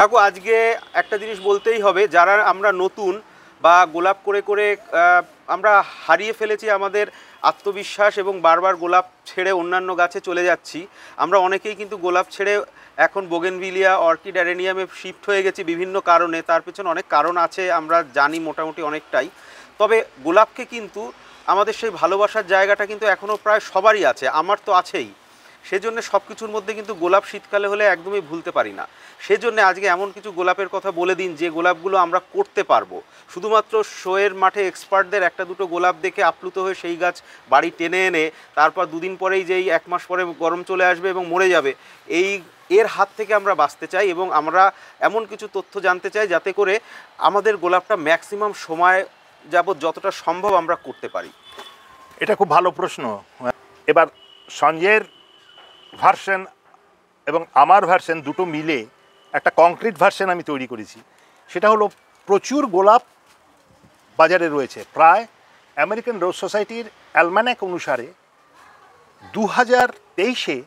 কাকু আজকে একটা জিনিস বলতেই হবে, যারা আমরা নতুন বা গোলাপ করে করে আমরা হারিয়ে ফেলেছি আমাদের আত্মবিশ্বাস এবং বারবার গোলাপ ছেড়ে অন্যান্য গাছে চলে যাচ্ছি। আমরা অনেকেই কিন্তু গোলাপ ছেড়ে এখন বোগেনভিলিয়া, অর্কিড, অ্যারেনিয়ামে শিফট হয়ে গেছি বিভিন্ন কারণে। তার পেছনে অনেক কারণ আছে, আমরা জানি মোটামুটি অনেকটাই। তবে গোলাপকে কিন্তু আমাদের সেই ভালোবাসার জায়গাটা কিন্তু এখনও প্রায় সবারই আছে, আমার তো আছেই। সেজন্য সব কিছুর মধ্যে কিন্তু গোলাপ শীতকালে হলে একদমই ভুলতে পারি না। সেজন্য আজকে এমন কিছু গোলাপের কথা বলে দিন যে গোলাপগুলো আমরা করতে পারবো। শুধুমাত্র শোয়ের মাঠে এক্সপার্টদের একটা দুটো গোলাপ দেখে আপ্লুত হয়ে সেই গাছ বাড়ি টেনে এনে তারপর দুদিন পরেই যেই 1 মাস পরে গরম চলে আসবে এবং মরে যাবে, এর হাত থেকে আমরা বাঁচতে চাই। এবং আমরা এমন কিছু তথ্য জানতে চাই যাতে করে আমাদের গোলাপটা ম্যাক্সিমাম সময় যাবত যতটা সম্ভব আমরা করতে পারি। এটা খুব ভালো প্রশ্ন। এবার সঞ্জয়ের ভার্সন এবং আমার ভার্সন দুটো মিলে একটা কংক্রিট ভার্সন আমি তৈরি করেছি। সেটা হলো প্রচুর গোলাপ বাজারে রয়েছে। প্রায় আমেরিকান রোজ সোসাইটির অ্যালম্যানাক অনুসারে 2023-এ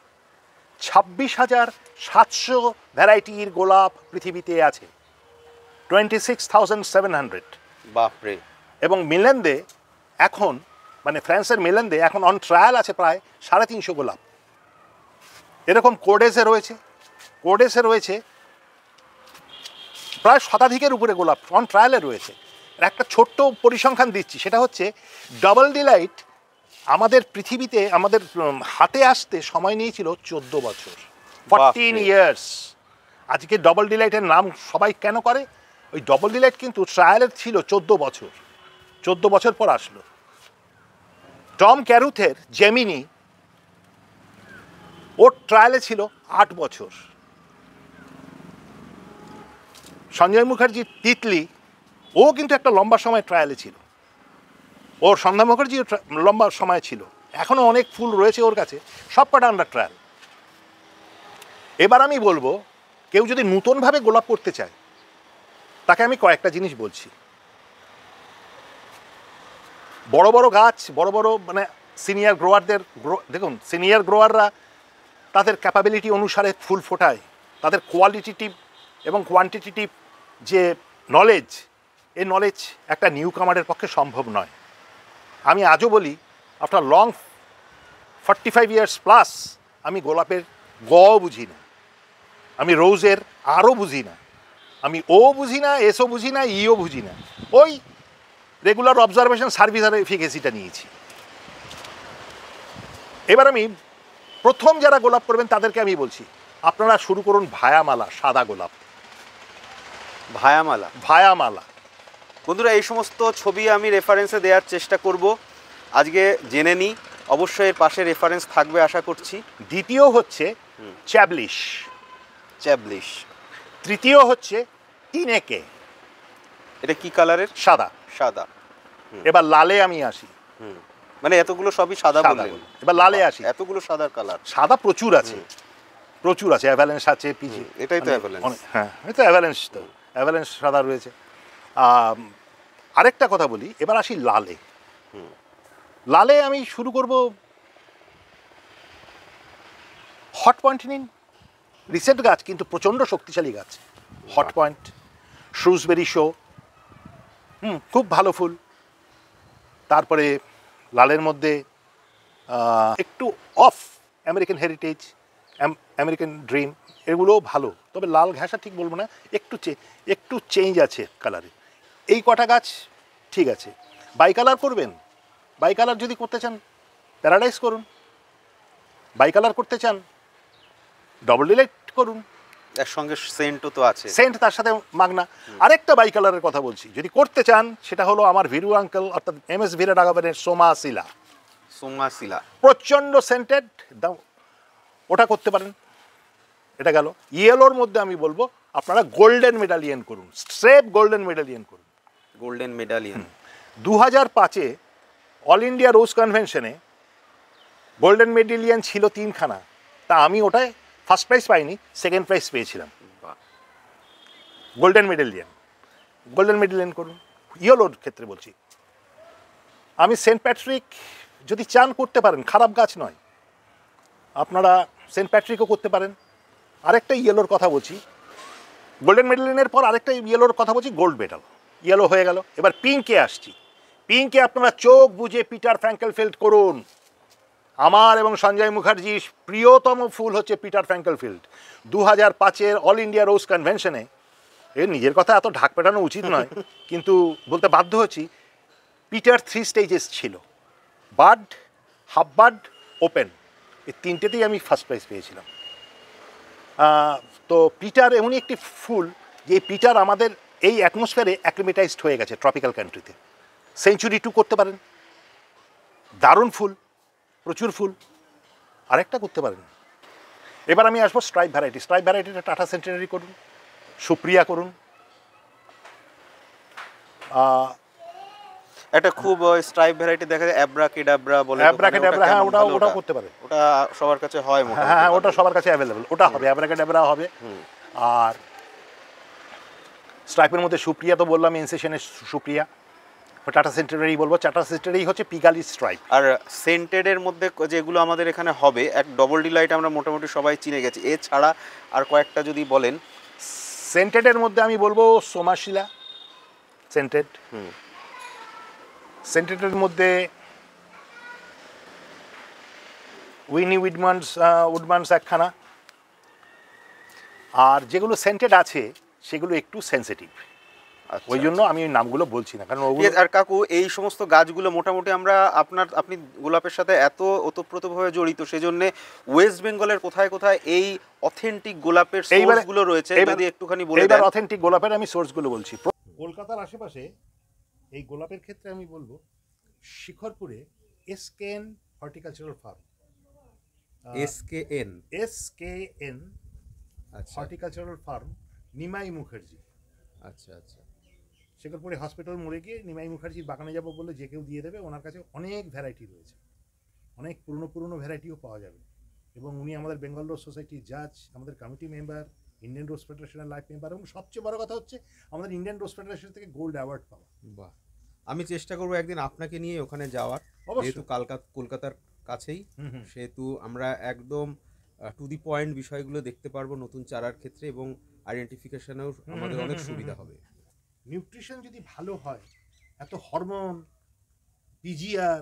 26,700 ভ্যারাইটির গোলাপ পৃথিবীতে আছে, 26,700। বাপরে। এবং মিলেন্দে এখন, মানে ফ্রান্সের মিলেন্দে এখন অন ট্রায়াল আছে প্রায় 350 গোলাপ। এরকম কোডেসে রয়েছে প্রায় শতাধিকের উপরে গোলাপ অন ট্রায়ালে রয়েছে। একটা ছোট্ট পরিসংখ্যান দিচ্ছি, সেটা হচ্ছে ডাবল ডিলাইট আমাদের পৃথিবীতে, আমাদের হাতে আসতে সময় নিয়েছিল 14 বছর, 14 ইয়ার্স। আজকে ডাবল ডিলাইটের নাম সবাই কেন করে? ওই ডাবল ডিলাইট কিন্তু ট্রায়ালের ছিল 14 বছর, 14 বছর পর আসলো। টম ক্যারুথের জেমিনি, ওর ট্রায়ালে ছিল 8 বছর। সঞ্জয় মুখার্জির তিতলি, ও কিন্তু একটা লম্বা সময় ট্রায়ালে ছিল। ওর সন্ধ্যা মুখার্জিও লম্বা সময় ছিল। এখনও অনেক ফুল রয়েছে ওর কাছে, সব কটা আন্ডার ট্রায়াল। এবার আমি বলবো, কেউ যদি নতুনভাবে গোলাপ করতে চায় তাকে আমি কয়েকটা জিনিস বলছি। বড় বড় গাছ, বড় বড় মানে সিনিয়র গ্রোয়ারদের, দেখুন সিনিয়র গ্রোয়াররা তাদের ক্যাপাবিলিটি অনুসারে ফুল ফোটায়। তাদের কোয়ালিটিটিভ এবং কোয়ান্টিটিটিভ যে নলেজ, এই নলেজ একটা নিউ কামারের পক্ষে সম্ভব নয়। আমি আজও বলি, আফটার লং 45 ইয়ার্স প্লাস আমি গোলাপের গও বুঝি না, আমি রোজের আরও বুঝি না, আমি ও বুঝি না, এসও বুঝি না, ইও বুঝি না। ওই রেগুলার অবজারভেশন সার্ভিস আর এফিকেসিটা নিয়েছি। এবার আমি প্রথম যারা গোলাপ করবেন তাদেরকে আমি বলছি, আপনারা শুরু করুন ভায়ামালা, সাদা গোলাপ। ভায়ামালা বন্ধুরা, এই সমস্ত ছবি আমি রেফারেন্সে দেওয়ার চেষ্টা করব। আজকে জেনে নিই, অবশ্যই এর পাশে রেফারেন্স থাকবে আশা করছি। দ্বিতীয় হচ্ছে চ্যাবলিশ। তৃতীয় হচ্ছে তিনেকে। এটা কি কালারের? সাদা। এবার লালে আমি আসি। মানে এতগুলো সবই সাদা বললেন, এবার লালে আসি। এতগুলো সাদার কালার? সাদা প্রচুর আছে, অ্যাভালেন্স আছে, পিজি। এটাই তো অ্যাভালেন্স। হ্যাঁ, এটা অ্যাভালেন্স। তো অ্যাভালেন্স সাদা রয়েছে। আরেকটা কথা বলি, এবার আসি লালে। লালে আমি শুরু করব, হট পয়েন্ট নিন। রিসেন্ট গাছ কিন্তু প্রচণ্ড শক্তিশালী গাছ। হট পয়েন্ট, শ্রুসবেরি শো, খুব ভালো ফুল। তারপরে লালের মধ্যে একটু of American heritage, American dream, এগুলোও ভালো। তবে লাল ঘাসা ঠিক বলবো না, একটু চেঞ্জ আছে কালারে। এই কটা গাছ ঠিক আছে। বাই কালার করবেন, বাই কালার যদি করতে চান প্যারাডাইস করুন, বাই কালার করতে চান ডবল ডিলাইট করুন। একসঙ্গে সেন্টও তো আছে, সেন্ট তার সাথে মাগনা। আরেকটা বাই কালারের কথা বলছি, যদি করতে চান, সেটা হলো আমার ভিরু আঙ্কেল অর্থাৎ MS ভিরা রাঘবনের সোমাসিলা। প্রচণ্ড সেন্টেড, দাও, ওটা করতে পারেন। এটা গেল। ইয়েলোর মধ্যে আমি বলবো আপনারা গোল্ডেন মেডালিয়ান করুন, স্ট্রেপ গোল্ডেন মেডালিয়ান করুন। 2005-এ অল ইন্ডিয়া রোজ কনভেনশনে গোল্ডেন মেডালিয়ান ছিল 3খানা। তা আমি ওটায় ফার্স্ট প্রাইজ পাইনি, সেকেন্ড প্রাইজ পেয়েছিলাম। গোল্ডেন মেডালিয়ান করুন। ইয়েলোর ক্ষেত্রে বলছি। আমি সেন্ট প্যাট্রিক যদি চান করতে পারেন, খারাপ গাছ নয়, আপনারা সেন্ট প্যাট্রিকও করতে পারেন। আরেকটা ইয়েলোর কথা বলছি, গোল্ডেন মেডেলিনের পর আরেকটা ইয়েলোর কথা বলছি, গোল্ড মেডাল। ইয়েলো হয়ে গেল, এবার পিঙ্কে আসছি। পিঙ্কে আপনারা চোখ বুঝে পিটার ফ্র্যাঙ্কেলফিল্ড করুন। আমার এবং সঞ্জয় মুখার্জির প্রিয়তম ফুল হচ্ছে পিটার ফ্র্যাঙ্কেলফিল্ড। 2005-এর অল ইন্ডিয়া রোজ কনভেনশনে, এর নিজের কথা এত ঢাক পেটানো উচিত নয়, কিন্তু বলতে বাধ্য হচ্ছি, পিটার 3 স্টেজেস ছিল, বাড, হাফ বাড, ওপেন, এই তিনটেতেই আমি ফার্স্ট প্রাইজ পেয়েছিলাম। তো পিটার এমনই একটি ফুল যে পিটার আমাদের এই অ্যাটমসফিয়ারে অ্যাক্লিমেটাইজড হয়ে গেছে ট্রপিক্যাল কান্ট্রিতে। সেঞ্চুরি 2 করতে পারেন, দারুণ ফুল, প্রচুর ফুল। আরেকটা করতে পারেন। এবার আমি আসবো স্ট্রাইপ ভ্যারাইটি। স্ট্রাইপ ভ্যারাইটিটা টাটা সেন্টেনারি করুন, সুপ্রিয়া করুন। একটা খুব স্ট্রাইপ ভ্যারাইটি দেখা যায় অ্যাব্রাকেডাব্রা বলে, অ্যাব্রাকেডাব্রা, হ্যাঁ, ওটাও করতে পারে। ওটা সবার কাছে হয় মোটামুটি। হ্যাঁ, ওটা সবার কাছে অ্যাভেলেবল, ওটা হবে, অ্যাব্রাকেডাব্রা হবে। আর স্ট্রাইপের মধ্যে সুপ্রিয়া তো বললাম, ইনসেশনের সুপ্রিয়া। টাটা সেন্টেনারি বলবো, টাটা সেন্টেনারি হচ্ছে পিগালি স্ট্রাইপ। আর সেন্টেডের মধ্যে যেগুলো আমাদের এখানে হবে, এক ডবল ডিলাইট আমরা মোটামুটি সবাই চিনে গেছি, এছাড়া আর কয়েকটা যদি বলেন। সেন্টেডের মধ্যে আমি বলবো সোমাশিলা সেন্টেড। সেন্টেডের মধ্যে উইনি উডমান্স একখানা। আর যেগুলো সেন্টেড আছে সেগুলো একটু সেন্সিটিভ, ওই জন্য আমি ওই নামগুলো বলছি না, কারণ ওগুলো। আর কাকু, এই সমস্ত গাছগুলো মোটামুটি আমরা আপনি গোলাপের সাথে এত ওতপ্রোতভাবে জড়িত, সেজন্য ওয়েস্ট বেঙ্গলের কোথায় কোথায় এই অথেন্টিক গোলাপের সোর্সগুলো রয়েছে যদি একটুখানি বলে দেন। এবার অথেন্টিক গোলাপের আমি সোর্সগুলো বলছি। কলকাতার আশেপাশে এই গোলাপের ক্ষেত্রে আমি বলবো শিখরপুরে SKN horticultural farm. SKN horticultural farm, Nimai Mukherjee. আচ্ছা আচ্ছা। শিখরপুরে হসপিটাল মোড়ে গিয়ে নিমাই মুখার্জির বাগানে যাবো বললে যে কেউ দিয়ে দেবে। ওনার কাছে অনেক ভ্যারাইটি রয়েছে, অনেক পুরনো ভ্যারাইটিও পাওয়া যাবে। এবং উনি আমাদের বেঙ্গল রোজ সোসাইটির জাজ, আমাদের কমিটি মেম্বার, ইন্ডিয়ান রোজ ফেডারেশনের লাইফ মেম্বার, এবং সবচেয়ে বড় কথা হচ্ছে আমাদের ইন্ডিয়ান রোজ ফেডারেশন থেকে গোল্ড অ্যাওয়ার্ড পাওয়া। বাহ, আমি চেষ্টা করবো একদিন আপনাকে নিয়ে ওখানে যাওয়ার, যেহেতু কলকাতার কাছেই, সেহেতু আমরা একদম টু দি পয়েন্ট বিষয়গুলো দেখতে পারবো নতুন চারার ক্ষেত্রে, এবং আইডেন্টিফিকেশনেও আমাদের অনেক সুবিধা হবে। নিউট্রিশন যদি ভালো হয়, এত হরমোন পিজিআর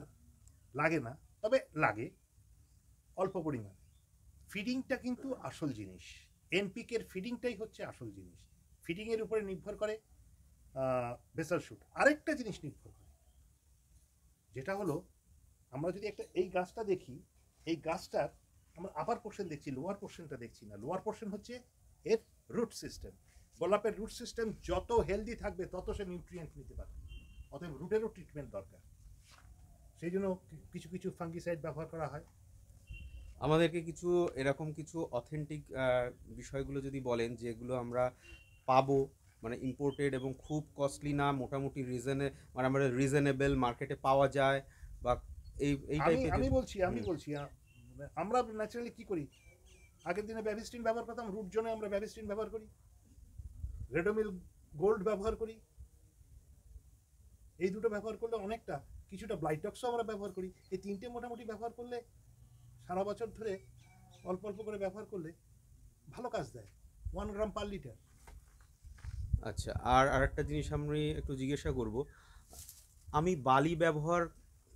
লাগে না, তবে লাগে অল্প পরিমাণে। ফিডিংটা কিন্তু আসল জিনিস, এনপিকের ফিডিংটাই হচ্ছে আসল জিনিস। ফিডিংয়ের উপরে নির্ভর করে বেসাল শুট। আরেকটা জিনিস নির্ভর করে, যেটা হলো আমরা যদি একটা এই গাছটা দেখি, এই গাছটার আমরা আপার পোর্শন দেখছি, লোয়ার পোর্শনটা দেখছি না। লোয়ার পোর্শন হচ্ছে এর রুট সিস্টেম। গোলাপের রুট সিস্টেম যত হেলদি থাকবে তত সে নিউট্রিয়েন্ট নিতে পারবে, অতএব রুটেরও ট্রিটমেন্ট দরকার। সেই জন্য কিছু কিছু ফাঙ্গিসাইড ব্যবহার করা হয়। আমাদেরকে কিছু এরকম কিছু অথেন্টিক বিষয়গুলো যদি বলেন, যেগুলো আমরা পাবো, মানে ইম্পোর্টেড এবং খুব কস্টলি না, মোটামুটি মানে আমাদের রিজনেবল মার্কেটে পাওয়া যায়, বা এই টাইপের। আমি বলছি আমরা ন্যাচারালি কি করি, আগের দিনে ব্যাভিস্টিন ব্যবহার করতাম, রুট জোনে আমরা ব্যাভিস্টিন ব্যবহার করি, রেডোমিল গোল্ড ব্যবহার করি। এই দুটো ব্যবহার করলে অনেকটা, কিছুটা ব্লাইটক্সও আমরা ব্যবহার করি। এই তিনটে মোটামুটি ব্যবহার করলে সারা বছর ধরে অল্প অল্প করে ব্যবহার করলে ভালো কাজ দেয়, 1 গ্রাম পার লিটার। আচ্ছা, আর একটা জিনিস আমি একটু জিজ্ঞাসা করব। আমি বালি ব্যবহার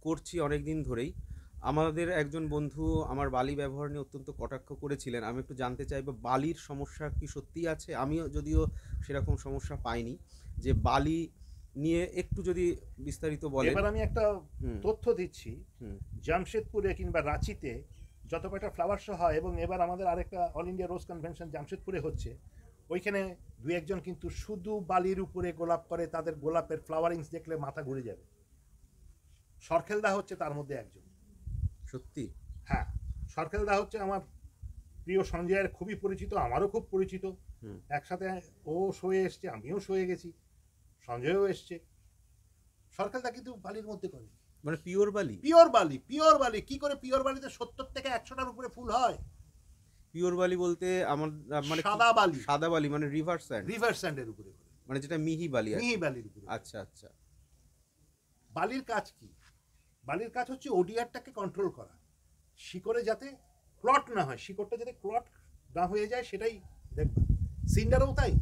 করছি অনেক দিন ধরেই। আমাদের একজন বন্ধু আমার বালি ব্যবহার নিয়ে অত্যন্ত কটাক্ষ করেছিলেন। আমি একটু জানতে চাইবো, বালির সমস্যা কি সত্যিই আছে? আমিও যদিও সেরকম সমস্যা পাইনি, যে বালি নিয়ে একটু যদি বিস্তারিত বলেন। এবার আমি একটা তথ্য দিচ্ছি, জামশেদপুরে কিংবা রাঁচিতে যত কয়টা ফ্লাওয়ার শো হয়, এবং এবার আমাদের আরেকটা অল ইন্ডিয়া রোজ কনভেনশন জামশেদপুরে হচ্ছে, ওইখানে দু একজন কিন্তু শুধু বালির উপরে গোলাপ করে, তাদের গোলাপের ফ্লাওয়ারিংস দেখলে মাথা ঘুরে যাবে। সরখেলদা হচ্ছে তার মধ্যে একজন। সত্যি? হ্যাঁ, সরখেলদা হচ্ছে আমার প্রিয় সঞ্জয়ের খুবই পরিচিত, আমারও খুব পরিচিত। একসাথে ও শোয়ে এসছে, আমিও শোয়ে গেছি, সঞ্জয়ও এসছে। সরখেলদা কিন্তু বালির মধ্যে করে, মানে পিওর বালি। পিওর বালি কি করে? পিওর বালিতে 70 থেকে 100টার উপরে ফুল হয়। পিওর বালি বলতে আমার মানে সাদা বালি মানে রিভার স্যান্ডের উপরে, মানে যেটা মিহি বালির উপরে। আচ্ছা আচ্ছা। বালির কাজ কি? বালির কাজ হচ্ছে ওডিআরটাকে কন্ট্রোল করা, শিকড়ে যাতে ক্লট না হয়, শিকড়টা যাতে ক্লট না হয়ে যায়, সেটাই দেখবা। সিন্ডারও তাই,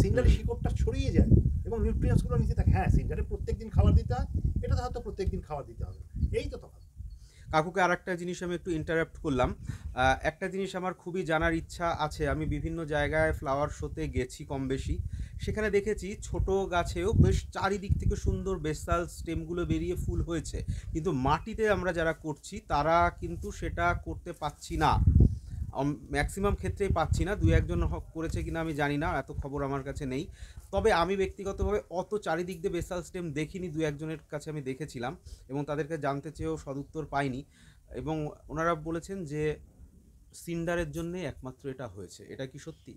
সিন্ডারে শিকড়টা ছড়িয়ে যায় এবং নিউট্রিয়েন্টসগুলো নিচে থাকে। হ্যাঁ, সিন্ডারে প্রত্যেকদিন খাবার দিতে হয়, এটা তো হয়তো প্রত্যেকদিন খাবার দিতে হবে, এই তো তফাৎ। কাকুকে আর একটা জিনিস আমি একটু ইন্টারাপ্ট করলাম। একটা জিনিস আমার খুবই জানার ইচ্ছা আছে। আমি বিভিন্ন জায়গায় ফ্লাওয়ার শোতে গেছি কম বেশি, সেখানে দেখেছি ছোট গাছেও বেশ চারিদিক থেকে সুন্দর বেসাল স্টেমগুলো বেরিয়ে ফুল হয়েছে, কিন্তু মাটিতে আমরা যারা করছি তারা কিন্তু সেটা করতে পাচ্ছি না। ম্যাক্সিমাম ক্ষেত্রেই পাচ্ছি না, 2-1 জন করেছে কিনা আমি জানি না, এত খবর আমার কাছে নেই। তবে আমি ব্যক্তিগতভাবে অত চারিদিক দিয়ে বেসাল স্টেম দেখিনি, 2-1 জনের কাছে আমি দেখেছিলাম এবং তাদেরকে জানতে চেয়েও সদুত্তর পাইনি, এবং ওনারা বলেছেন যে সিন্ডারের জন্যে একমাত্র এটা হয়েছে। এটা কি সত্যি?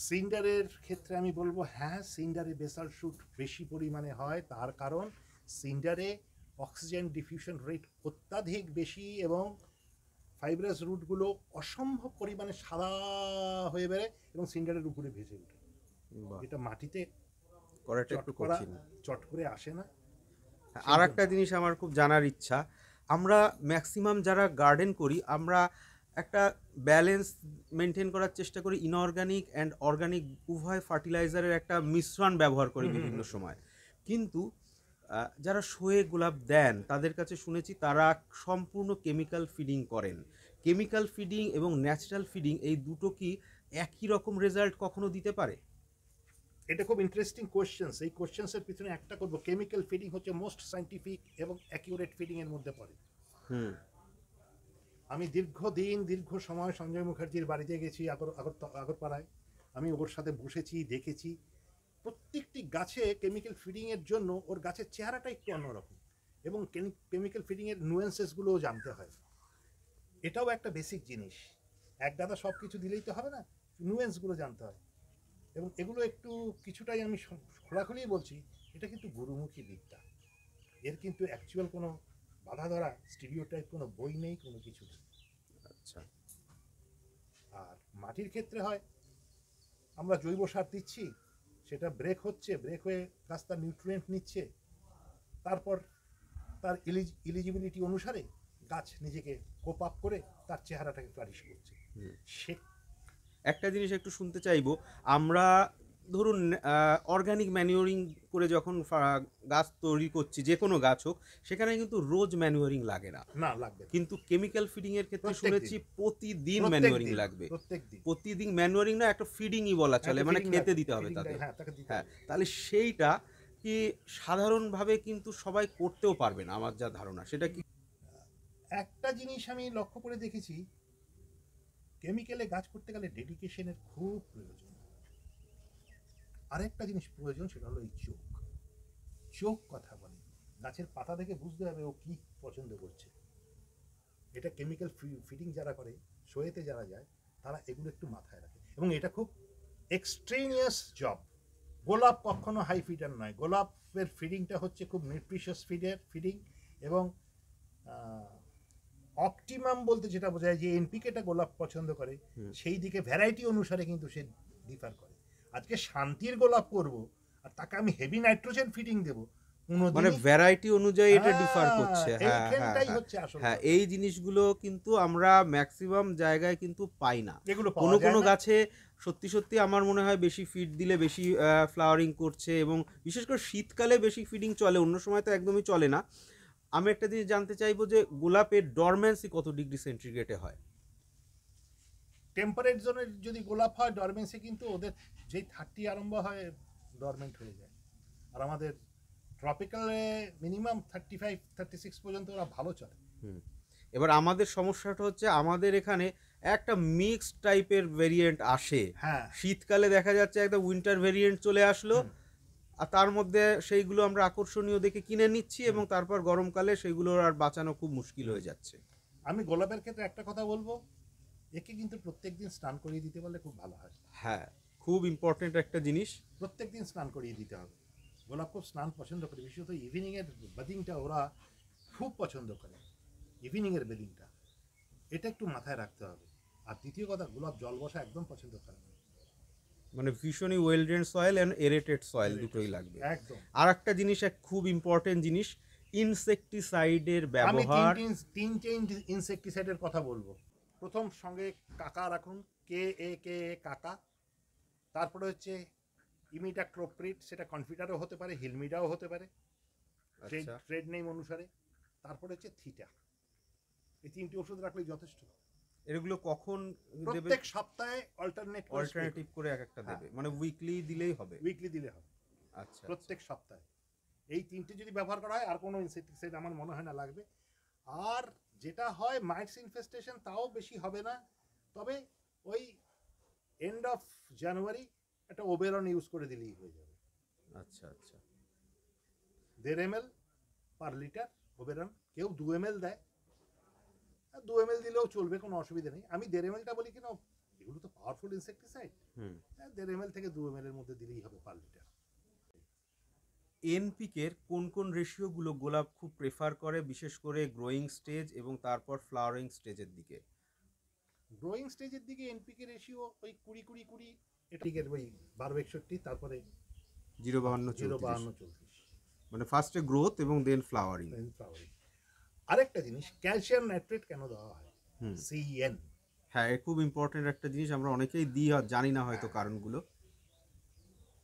সিন্ডারের ক্ষেত্রে আমি বলবো হ্যাঁ, সিন্ডারে বেসাল শুট বেশি পরিমাণে হয়, তার কারণ সিন্ডারে অক্সিজেন ডিফিউশন রেট অত্যাধিক বেশি এবং ফাইব্রাস রুটগুলো অসম্ভব পরিমাণে সাদা হয়ে বেড়ে এবং সিন্ডারের উপরে ভেসে ওঠে। এটা মাটিতে করাটা একটু কঠিন। চট করে আসে না। আর একটা জিনিস আমার খুব জানার ইচ্ছা, আমরা ম্যাক্সিমাম যারা গার্ডেন করি আমরা একটা ব্যালেন্স মেনটেন করার চেষ্টা করি, ইনঅর্গানিক অ্যান্ড অর্গানিক উভয় ফার্টিলাইজারের একটা মিশ্রণ ব্যবহার করি বিভিন্ন সময়। কিন্তু যারা শোয়ে গোলাপ দেন তাদের কাছে শুনেছি তারা সম্পূর্ণ কেমিক্যাল ফিডিং করেন। কেমিক্যাল ফিডিং এবং ন্যাচারাল ফিডিং এই দুটো কি একই রকম রেজাল্ট কখনো দিতে পারে? এটা খুব ইন্টারেস্টিং কোয়েশ্চেন্স। এই কোয়েশ্চেন্সের পিছনে একটা করবো, কেমিক্যাল ফিডিং হচ্ছে মোস্ট সায়েন্টিফিক এবং অ্যাকিউরেট ফিডিং এর মধ্যে পড়ে। আমি দীর্ঘ সময় সঞ্জয় মুখার্জির বাড়িতে গেছি আগরপাড়ায়, আমি ওর সাথে বসেছি, দেখেছি প্রত্যেকটি গাছে কেমিক্যাল ফিডিং এর জন্য ওর গাছের চেহারাটা একটু অন্যরকম এবং কেমিক্যাল ফিডিং এর নুয়েন্সেসগুলোও জানতে হয়। এটাও একটা বেসিক জিনিস, এক গাদা সব কিছু দিলেই তো হবে না, নুয়েন্সগুলো জানতে হয় এবং এগুলো একটু কিছুটাই আমি খোলাখুলি বলছি, এটা কিন্তু গুরুমুখী বিদ্যা। এর কিন্তু অ্যাকচুয়াল কোনো বাধা ধরা স্টিরিওটাইপ কোনো বই নেই, কোনো কিছু নেই। আচ্ছা। আর মাটির ক্ষেত্রে হয় আমরা জৈব সার দিচ্ছি, সেটা ব্রেক হয়ে গাছ তার নিউট্রিয়েন্ট নিচ্ছে, তারপর তার ইলিজিবিলিটি অনুসারে গাছ নিজেকে কোপ আপ করে তার চেহারাটাকে ফ্লারিশ করছে। সে একটা জিনিস একটু শুনতে চাইবো, আমরা ধরুন অর্গানিক ম্যানিওরিং করে যখন গাছ তৈরি করছি, যে কোনো গাছ হোক, সেখানে কিন্তু রোজ ম্যানিওরিং লাগে না, লাগবে। কিন্তু কেমিক্যাল ফিডিং এর ক্ষেত্রে শুনেছি প্রতিদিন প্রত্যেক ম্যানিওরিং দিন, লাগবে। প্রত্যেকদিন। প্রতিদিন ম্যানিওরিং না, একটা ফিডিংই বলা চলে, মানে খেতে দিতে হবে তাদের। হ্যাঁ, তাহলে সেইটা কি সাধারণভাবে কিন্তু সবাই করতেও পারবে না আমার যা ধারণা, সেটা কি? একটা জিনিস আমি লক্ষ্য করে দেখেছি, কেমিক্যালে গাছ করতে গেলে ডেডিকেশনের খুব প্রয়োজন। আরেকটা জিনিস প্রয়োজন, সেটা হলো এই চোখ কথা বলে। গাছের পাতা দেখে বুঝতে হবে ও কি পছন্দ করছে। এটা কেমিক্যাল ফিডিং যারা করে, শোয়েতে যারা যায়, তারা এগুলো একটু মাথায় রাখে এবং এটা খুব এক্সট্রেনিয়াস জব। গোলাপ কখনো হাই ফিডার নয়, গোলাপের ফিডিংটা হচ্ছে খুব নিউট্রিশিয়াস ফিডিং এবং অপটিমাম বলতে যেটা বোঝায় যে এনপিকেটা গোলাপ পছন্দ করে, সেই দিকে ভ্যারাইটি অনুসারে কিন্তু সে ডিফার করে। আজকে শান্তির গোলাপ করব আর তাকে আমি হেভি নাইট্রোজেন ফিডিং দেবো, মানে ভ্যারাইটি অনুযায়ী এটা ডিফার করছে। হ্যাঁ, এই জিনিসগুলো কিন্তু আমরা ম্যাক্সিমাম জায়গায় কিন্তু পাই না। কোনো গাছে সত্যি আমার মনে হয় বেশি ফিড দিলে বেশি ফ্লাওয়ারিং করছে, এবং বিশেষ করে শীতকালে বেশি ফিডিং চলে, অন্য সময় তো একদমই চলে না। আমি একটা জিনিস জানতে চাইবো যে গোলাপের ডরমেন্সি কত ডিগ্রি সেন্টিগ্রেডে হয়? টেম্পারেট জোনের যদি গোলাপ হয়, ডরমেন্সি কিন্তু ওদের যেই 30 আরম্ভ হয় ডরমেন্ট হয়ে যায়। আর আমাদের ট্রপিক্যালে মিনিমাম 35-36 পর্যন্ত ওরা ভালো চলে। এবার আমাদের সমস্যাটা হচ্ছে আমাদের এখানে একটা মিক্সড টাইপের ভেরিয়েন্ট আসে। হ্যাঁ, শীতকালে দেখা যাচ্ছে একটা উইন্টার ভেরিয়েন্ট চলে আসলো, আর তার মধ্যে সেইগুলো আমরা আকর্ষণীয় দেখে কিনে নিচ্ছি এবং তারপর গরমকালে সেইগুলোর আর বাঁচানো খুব মুশকিল হয়ে যাচ্ছে। আমি গোলাপের ক্ষেত্রে একটা কথা বলবো, একে কিন্তু প্রত্যেকদিন স্নান করিয়ে দিতে পারলে খুব ভালো হয়। হ্যাঁ, খুব ইম্পর্টেন্ট একটা জিনিস, প্রত্যেকদিন স্নান করিয়ে দিতে হবে। গোলাপ খুব স্নান পছন্দ করে, বিশেষত ইভিনিংয়ের বেদিংটা ওরা খুব পছন্দ করে, ইভিনিংয়ের বেদিংটা, এটা একটু মাথায় রাখতে হবে। আর দ্বিতীয় কথা, গোলাপ জল বসা একদম পছন্দ করে না, মানে ভীষণই well drain soil and এরেটেড soil দুটোই লাগবে একদম। আর একটা জিনিস, এক খুব ইম্পর্টেন্ট জিনিস, ইনসেকটিসাইডের ব্যবহার। আমি তিনটে ইনসেকটিসাইডের কথা বলবো। প্রথম সঙ্গে কাকা রাখুন, কে কাকা, তারপরে হচ্ছে ইমিডাক্লোপ্রিড, সেটা কনফিডারও হতে পারে, হিলমিডাও হতে পারে, আচ্ছা ট্রেড নেম অনুসারে। তারপরে হচ্ছে থিটা। এই 3টি ওষুধ রাখলেই যথেষ্ট। এগুলো কখন দেবে? প্রত্যেক সপ্তাহে অল্টারনেটিভ করে এক একটা দেবে, মানে উইকলি দিলেই হবে? উইকলি দিলে হবে, আচ্ছা প্রত্যেক সপ্তাহে। এই 3টে যদি ব্যবহার করা হয় আর কোনো ইনসেক্টিসাইড আমার মনে হয় না লাগবে। আর যেটা হয় মাইটস ইনফেস্টেশন, তাও বেশি হবে না, তবে ওই এন্ড অফ জানুয়ারি একটা ওবেরন ইউজ করে দিলেই হয়ে যাবে। আচ্ছা আচ্ছা 1.5 ml পার লিটার ওবেরন। কেউ 2 ml দেয়, 2 ml দিলেও চলবে, কোনো অসুবিধা নেই। আমি 1.5 mlটা বলি কেন, এগুলো তো পাওয়ারফুল ইনসেক্টিসাইড। 1.5 ml থেকে 2 ml এর মধ্যে দিলেই হবে পার লিটার। এনপিকের কোন কোন রেশিওগুলো গোলাপ খুব প্রেফার করে, বিশেষ করে গ্রোয়িং স্টেজ এবং তারপর ফ্লাওয়ারিং স্টেজের দিকে? গ্রোয়িং স্টেজের দিকে এনপিকে রেশিও ওই 20-20-20, এটিকের ওই 12-61, তারপরে 0-52-34, 0-52-34। মানে ফার্স্টে গ্রোথ এবং দেন ফ্লাওয়ারিং। আরেকটা জিনিস, ক্যালসিয়াম নাইট্রেট কেন দেওয়া হয়? CN। হ্যাঁ, খুব ইম্পর্টেন্ট একটা জিনিস, আমরা অনেকেই দিই আর জানি না হয়তো কারণগুলো।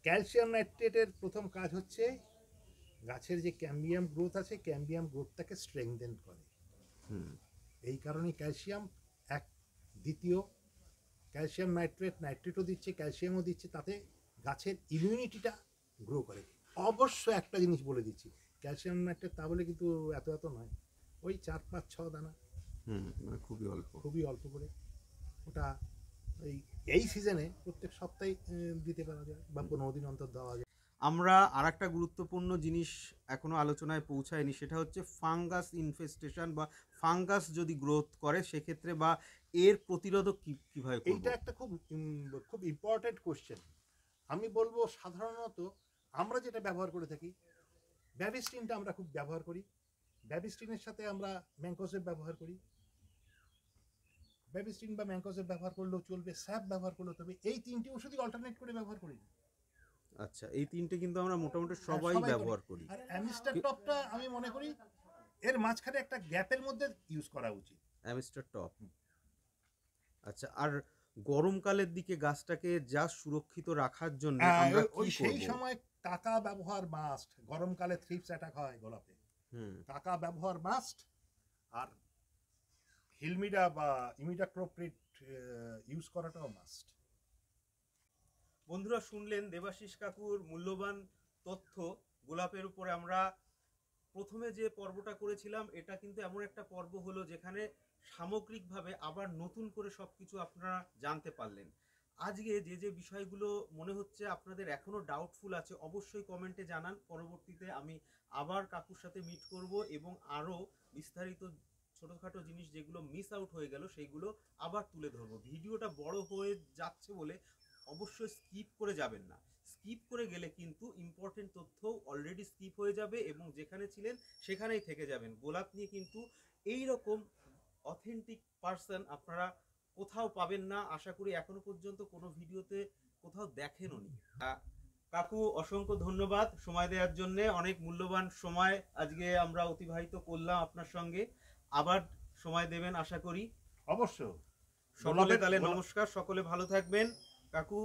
ক্যালসিয়াম নাইট্রেটের প্রথম কাজ হচ্ছে গাছের যে ক্যাম্বিয়াম গ্রোথ আছে, ক্যাম্বিয়াম গ্রোথটাকে স্ট্রেংথেন করে। এই কারণে ক্যালসিয়াম এক। দ্বিতীয়, ক্যালসিয়াম নাইট্রেটও দিচ্ছে, ক্যালসিয়ামও দিচ্ছে, তাতে গাছের ইমিউনিটিটা গ্রো করে। অবশ্য একটা জিনিস বলে দিচ্ছি, ক্যালসিয়াম নাইট্রেট তা বলে কিন্তু এত এত নয়, ওই 4-5-6 দানা, মানে খুবই অল্প, খুবই অল্প করে। ওটা এই সিজনে প্রত্যেক সপ্তাহে দিতে পারা যায় বা 15 দিন অন্তর দেওয়া যায়। আমরা আর একটা গুরুত্বপূর্ণ জিনিস এখনো আলোচনায় পৌঁছায়নি, সেটা হচ্ছে ফাঙ্গাস ইনফেস্টেশন বা ফাঙ্গাস যদি গ্রোথ করে সেক্ষেত্রে বা এর প্রতিরোধক কিভাবে করব? এইটা একটা খুব ইম্পর্টেন্ট কোশ্চেন। আমি বলবো সাধারণত আমরা যেটা ব্যবহার করে থাকি, ব্যাবিস্টিনটা আমরা খুব ব্যবহার করি। ব্যাবিস্টিনের সাথে আমরা ম্যানকোজেব ব্যবহার করি। ব্যাবিস্টিন বা ম্যানকোজেব ব্যবহার করলেও চলবে, স্যাপ ব্যবহার করলেও, তবে এই 3টি ওষুধই অল্টারনেট করে ব্যবহার করি। আচ্ছা, এই 3টে কিন্তু আমরা মোটামুটি সবাই ব্যবহার করি। আর অ্যামিস্টার টপটা আমি মনে করি এর মাঝখানে একটা গ্যাপের মধ্যে ইউজ করা উচিত। Amistar top. আচ্ছা, আর গরমকালের দিকে গাছটাকে যা সুরক্ষিত রাখার জন্য আমরা কি করব? সেই সময় কাকা ব্যবহার মাস্ট। গরমকালে থ্রিপস অ্যাটাক হয় গোলাপে, কাকা ব্যবহার মাস্ট। আর হিলমিডা বা ইমিডাক্লোপ্রিড ইউজ করাটাও মাস্ট। বন্ধুরা, শুনলেন দেবাশিস কাকুর মূল্যবান তথ্য গোলাপের উপরে। আমরা প্রথমে যে পর্বটা করেছিলাম, এটা কিন্তু এমন একটা পর্ব হলো যেখানে সামগ্রিকভাবে আবার নতুন করে সবকিছু আপনারা জানতে পারলেন। আজকে যে যে বিষয়গুলো মনে হচ্ছে আপনাদের এখনো ডাউটফুল আছে, অবশ্যই কমেন্টে জানান। পরবর্তীতে আমি আবার কাকুর সাথে মিট করব এবং আরও বিস্তারিত ছোটোখাটো জিনিস যেগুলো মিস আউট হয়ে গেল সেইগুলো আবার তুলে ধরবো। ভিডিওটা বড় হয়ে যাচ্ছে বলে অবশ্যই স্কিপ করে যাবেন না। স্কিপ করে গেলে কিন্তু ইম্পর্টেন্ট তথ্য অলরেডি স্কিপ হয়ে যাবে এবং যেখানে ছিলেন সেখানেই থেকে যাবেন। গোলাপ নিয়ে কিন্তু এই রকম অথেন্টিক পার্সন আপনারা কোথাও পাবেন না, আশা করি এখনো পর্যন্ত কোনো ভিডিওতে কোথাও দেখেনও নি। কাকু, অসংখ্য ধন্যবাদ সময় দেওয়ার জন্য। অনেক মূল্যবান সময় আজকে আমরা অতিবাহিত করলাম আপনার সঙ্গে। আবার সময় দেবেন আশা করি। অবশ্য। সকলে তাহলে নমস্কার, সকলে ভালো থাকবেন। কাকু